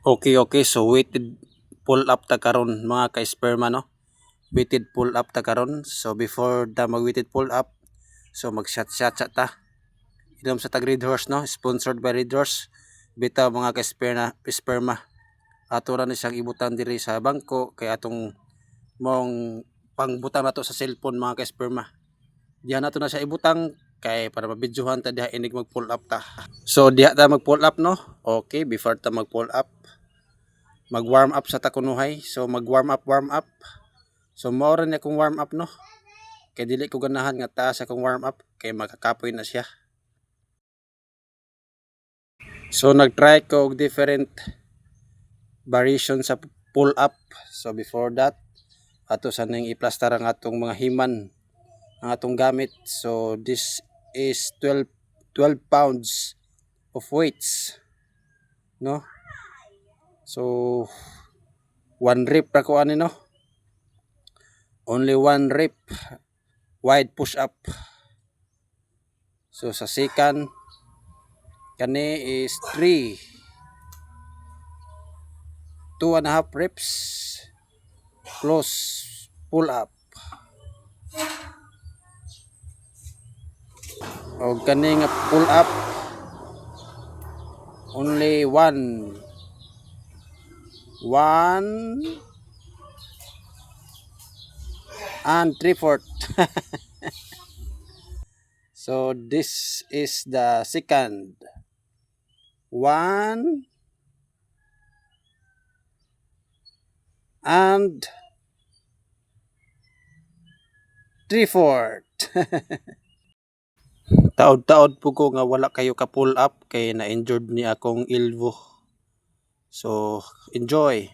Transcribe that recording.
Okay, so weighted pull up ta karon mga ka-sperma, no? Weighted pull up ta karon. So before da mag weighted pull up, so mag shot ta. Inom sa tag Red Horse, no? Sponsored by Red Horse. Bitaw mga ka-sperma. Ato ra ni siyang ibutang diri sa bangko kay atong mong pangbutang nato sa cellphone mga ka-sperma. Diyan nato na siya ibutang kay para mabidyohan ta diha inig mag pull up ta. So diha ta mag pull up, no? Okay, before ta mag pull up, mag warm up sa takunuhay. So mag warm up. So mao ra ni akong warm up, no? Kay dili ko ganahan nga taas akong warm up kay makakapoy na siya. So nag-try ko og different variation sa pull up. So before that, ato sa ning i-plaster ang atong mga himan, ang atong gamit. So this is 12 pounds of weights, no? So one rep ra ko ani, no? Only one rep wide push up. So sa second kani is 2.5 reps close pull up. O kani nga pull up only one and 3/4. So this is the second 1 and 3/4. Taod-taod po ko nga wala kayo ka pull up kay na-injured ni akong elbow. So enjoy.